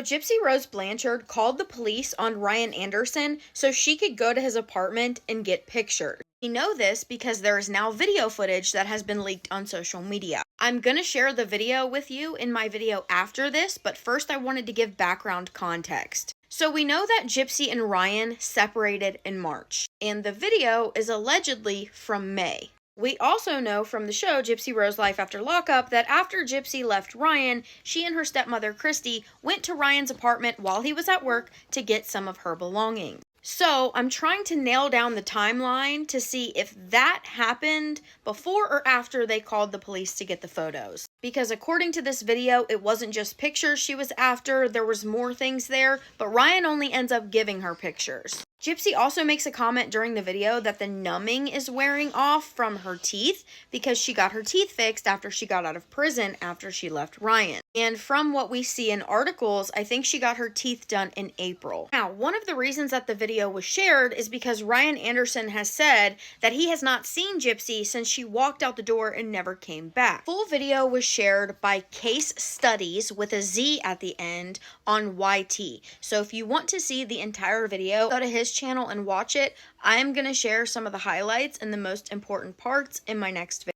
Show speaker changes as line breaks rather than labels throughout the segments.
So Gypsy Rose Blanchard called the police on Ryan Anderson so she could go to his apartment and get pictures. We know this because there is now video footage that has been leaked on social media. I'm gonna share the video with you in my video after this, but first I wanted to give background context. So we know that Gypsy and Ryan separated in March, and the video is allegedly from May. We also know from the show Gypsy Rose Life After Lockup that after Gypsy left Ryan, she and her stepmother Christy went to Ryan's apartment while he was at work to get some of her belongings. So I'm trying to nail down the timeline to see if that happened before or after they called the police to get the photos. Because according to this video, it wasn't just pictures she was after, there was more things there, but Ryan only ends up giving her pictures. Gypsy also makes a comment during the video that the numbing is wearing off from her teeth because she got her teeth fixed after she got out of prison after she left Ryan. And from what we see in articles, I think she got her teeth done in April. Now, one of the reasons that the video was shared is because Ryan Anderson has said that he has not seen Gypsy since she walked out the door and never came back. Full video was shared by Case Studies with a Z at the end on YT. So if you want to see the entire video, go to his channel and watch it. I'm going to share some of the highlights and the most important parts in my next video.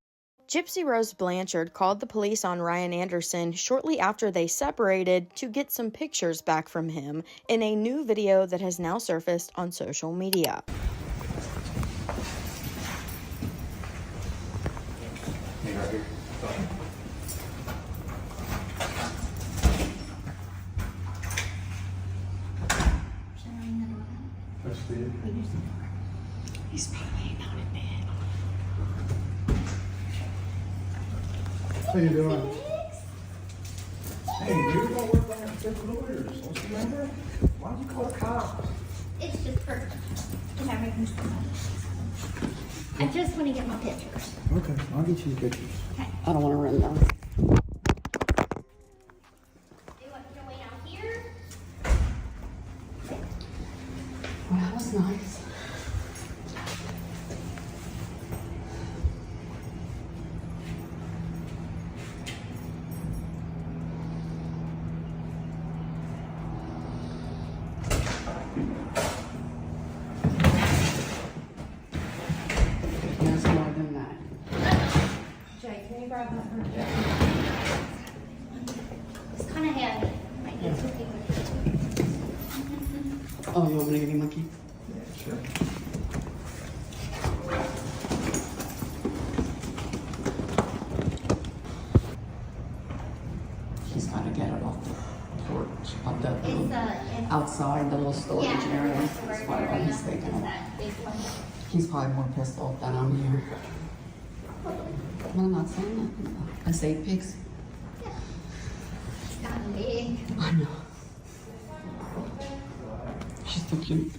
Gypsy Rose Blanchard called the police on Ryan Anderson shortly after they separated to get some pictures back from him in a new video that has now surfaced on social media.
He's probably not in bed.
How you doing? Hey, you're gonna work on that with lawyers, don't you remember? Why'd you call the cops?
It's just for I just want to get my pictures.
Okay, I'll get you the pictures.
Okay.
I don't want to run those.
Do you want to wait out here?
Well, that was nice. There's more than that.
Jay, can you grab my purse? It's kind of heavy. Might need some people.
Oh, you want me to give you my key?
Yeah, sure.
She's got to get it off the porch, off the
It's
outside the little storage area. That's probably what he's thinking of.
that big one.
He's probably more pissed off than I'm here. But I'm not saying nothing. I say pigs.
It's kind of big.
I know. She's so cute.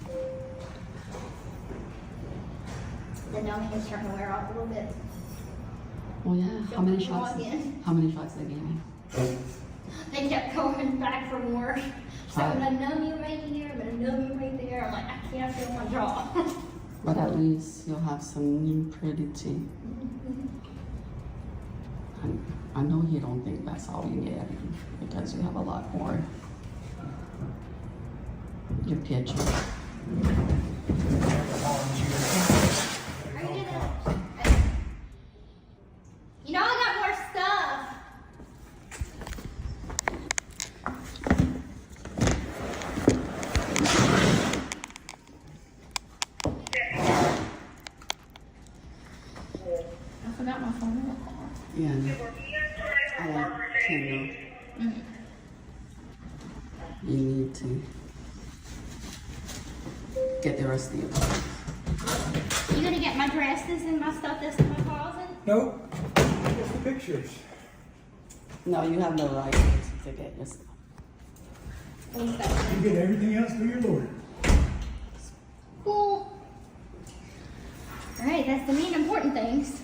The numbing is starting to wear off a little bit.
Well, yeah. How many shots?
Walk in.
How many shots they gave me?
They kept going back for more. So I'm
Right.
gonna numb you right here. I'm gonna numb you right there. I'm like, I can't feel my jaw.
But at least you'll have some new pretty teeth. I know you don't think that's all you get because you have a lot more. Your picture.
You know, I got more stuff. I forgot my phone in the car.
Yeah. I like Kendall. You need to get the rest of your clothes.
You gonna get my dresses and my stuff that's in my closet?
Nope, just the pictures.
No, you have no right to get your stuff.
What's that?
You get everything else through your lawyer.
Cool. Alright, that's the main important things.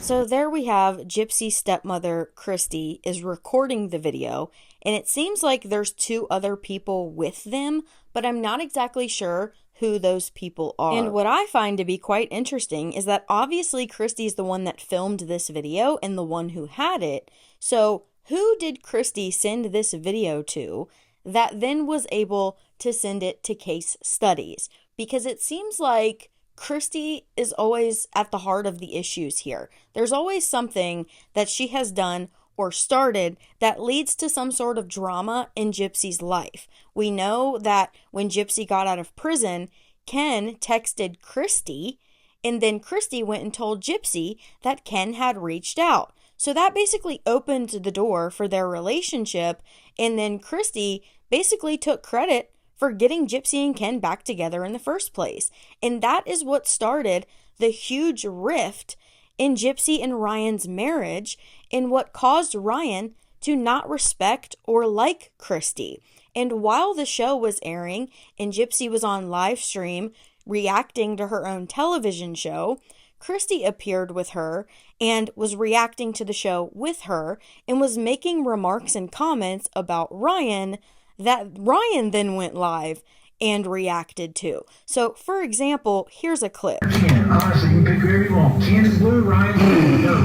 So there we have Gypsy's stepmother, Christy, is recording the video, and it seems like there's two other people with them, but I'm not exactly sure who those people are. And what I find to be quite interesting is that obviously Christy's the one that filmed this video and the one who had it. So who did Christy send this video to? that then was able to send it to case studies, because it seems like Christy is always at the heart of the issues here. There's always something that she has done or started that leads to some sort of drama in Gypsy's life. We know that when Gypsy got out of prison, Ken texted Christy, and then Christy went and told Gypsy that Ken had reached out. So that basically opened the door for their relationship, and then Christy basically took credit for getting Gypsy and Ken back together in the first place. And that is what started the huge rift in Gypsy and Ryan's marriage, and what caused Ryan to not respect or like Christy. And while the show was airing and Gypsy was on live stream reacting to her own television show, Christy appeared with her and was reacting to the show with her and was making remarks and comments about Ryan that Ryan then went live and reacted to. So, for example, here's a clip.
Ken, honestly, you can pick whoever you want. Ken is blue, Ryan's blue. Go.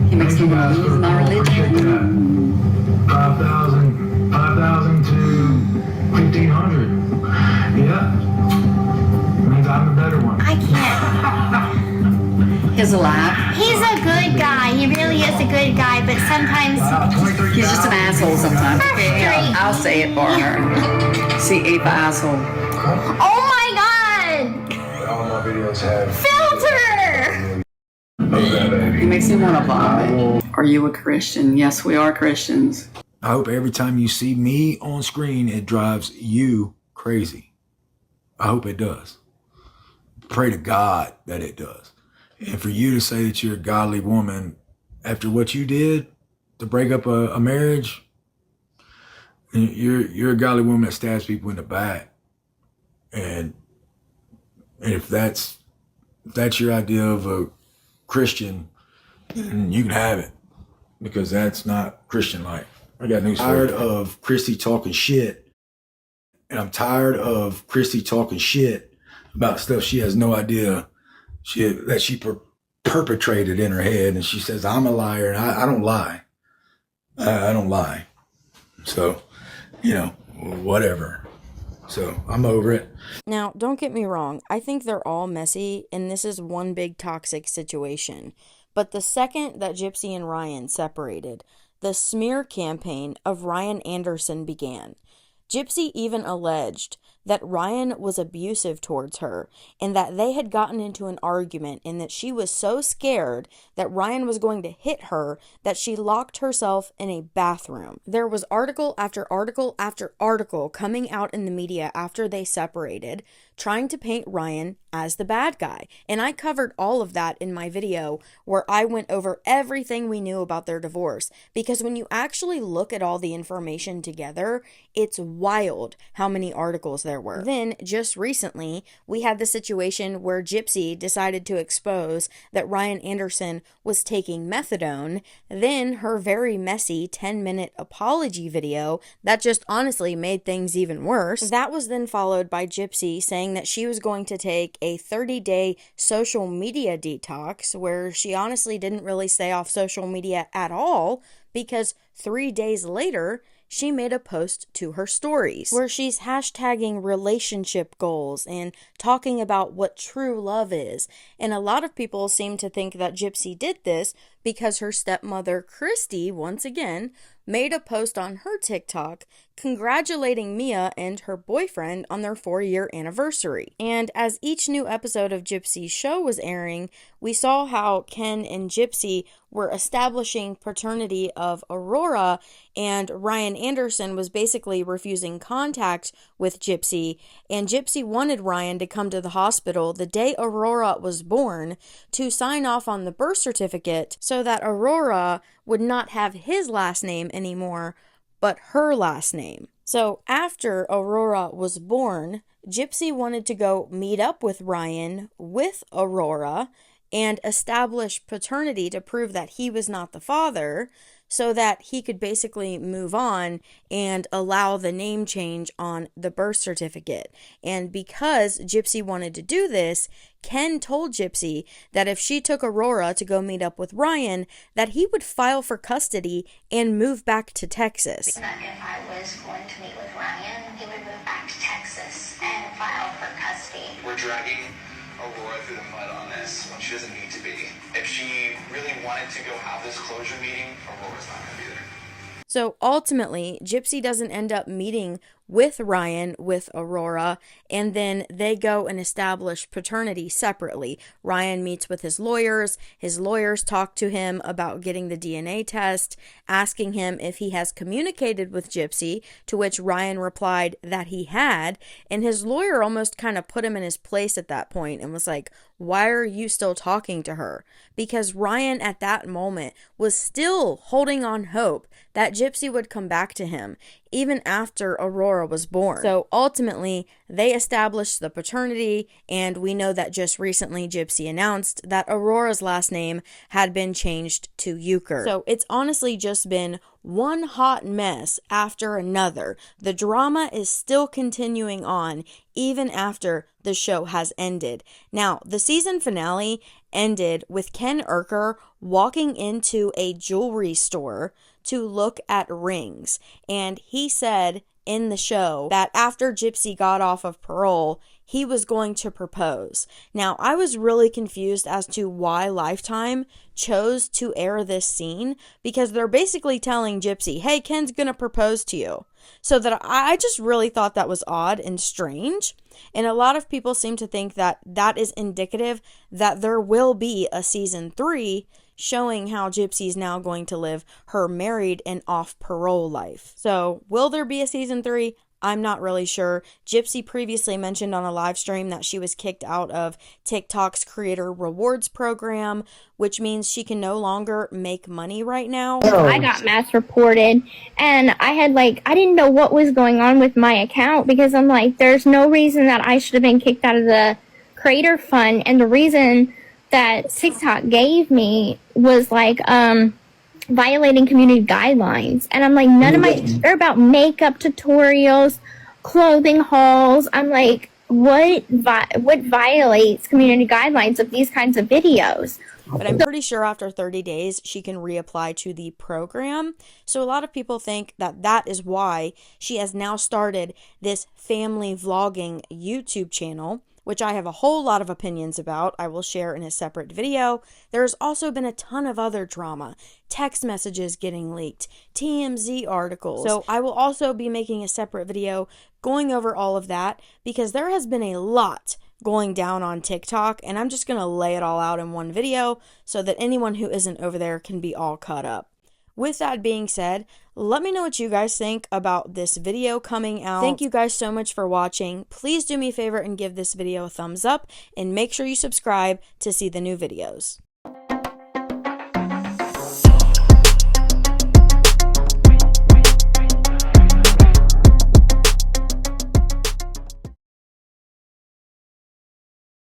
He makes me want to lose my religion.
5,000 to 1,500. Yeah. Means I'm the better one.
I can't.
He's alive.
He's a good guy. He really is a good guy, but sometimes
23,000.
He's just an asshole sometimes. Okay,
Frustrating.
I'll say it for her. See, ape asshole.
oh my god!
All my videos have.
Filter!
He makes me want to vomit. Are you a Christian? Yes, we are Christians.
I hope every time you see me on screen, it drives you crazy. I hope it does. Pray to God that it does. And for you to say that you're a godly woman after what you did to break up a marriage, you're a godly woman that stabs people in the back. And if that's your idea of a Christian, then you can have it, because that's not Christian life. I got news. Tired of Christy talking shit, and I'm tired of Christy talking shit about stuff she has no idea that she perpetrated in her head, and she says I'm a liar, and I don't lie. I don't lie. So, whatever. So I'm over it.
Now, don't get me wrong. I think they're all messy, and this is one big toxic situation. But the second that Gypsy and Ryan separated, the smear campaign of Ryan Anderson began. Gypsy even alleged that Ryan was abusive towards her and that they had gotten into an argument, and that she was so scared that Ryan was going to hit her that she locked herself in a bathroom. There was article after article after article coming out in the media after they separated, trying to paint Ryan as the bad guy. And I covered all of that in my video where I went over everything we knew about their divorce, because when you actually look at all the information together, it's wild how many articles there were. Then, just recently, we had the situation where Gypsy decided to expose that Ryan Anderson was taking methadone. Then her very messy 10-minute apology video that just honestly made things even worse. That was then followed by Gypsy saying that she was going to take a 30-day social media detox, where she honestly didn't really stay off social media at all, because 3 days later, she made a post to her stories where she's hashtagging relationship goals and talking about what true love is. And a lot of people seem to think that Gypsy did this because her stepmother, Christy, once again, made a post on her TikTok congratulating Mia and her boyfriend on their 4-year anniversary. And as each new episode of Gypsy's show was airing, we saw how Ken and Gypsy were establishing paternity of Aurora, and Ryan Anderson was basically refusing contact with Gypsy, and Gypsy wanted Ryan to come to the hospital the day Aurora was born to sign off on the birth certificate so that Aurora would not have his last name anymore, but her last name. So after Aurora was born, Gypsy wanted to go meet up with Ryan with Aurora and establish paternity to prove that he was not the father, so that he could basically move on and allow the name change on the birth certificate. And because Gypsy wanted to do this, Ken told Gypsy that if she took Aurora to go meet up with Ryan, that he would file for custody and move back to Texas.
That if I was going to meet with Ryan, he would move back to Texas and file for custody.
We're dragging Aurora through the mud on this when she doesn't need to be. If she really wanted to go have this closure meeting, Aurora's not going to be there.
So ultimately, Gypsy doesn't end up meeting with Ryan with Aurora, and then they go and establish paternity separately. Ryan meets with his lawyers talk to him about getting the DNA test, asking him if he has communicated with Gypsy, to which Ryan replied that he had, and his lawyer almost kind of put him in his place at that point and was like, why are you still talking to her? Because Ryan at that moment was still holding on hope that Gypsy would come back to him, even after Aurora was born. So ultimately, they established the paternity, and we know that just recently Gypsy announced that Aurora's last name had been changed to Urker. So it's honestly just been one hot mess after another. The drama is still continuing on even after the show has ended. Now, the season finale ended with Ken Urker walking into a jewelry store to look at rings, and he said in the show that after Gypsy got off of parole, he was going to propose. Now, I was really confused as to why Lifetime chose to air this scene, because they're basically telling Gypsy, hey, Ken's gonna propose to you. So that I just really thought that was odd and strange. And a lot of people seem to think that that is indicative that there will be a season 3 showing how Gypsy's now going to live her married and off parole life. So will there be a season 3? I'm not really sure. Gypsy previously mentioned on a live stream that she was kicked out of TikTok's creator rewards program, which means she can no longer make money right now.
I got mass reported, and I didn't know what was going on with my account, because I'm like, there's no reason that I should have been kicked out of the creator fund. And the reason that TikTok gave me was like, violating community guidelines. And I'm like, they're about makeup tutorials, clothing hauls. I'm like, what violates community guidelines of these kinds of videos?
But I'm pretty sure after 30 days, she can reapply to the program. So a lot of people think that that is why she has now started this family vlogging YouTube channel, which I have a whole lot of opinions about. I will share in a separate video. There's also been a ton of other drama, text messages getting leaked, TMZ articles. So I will also be making a separate video going over all of that, because there has been a lot going down on TikTok, and I'm just going to lay it all out in one video so that anyone who isn't over there can be all caught up. With that being said, let me know what you guys think about this video coming out. Thank you guys so much for watching. Please do me a favor and give this video a thumbs up, and make sure you subscribe to see the new videos.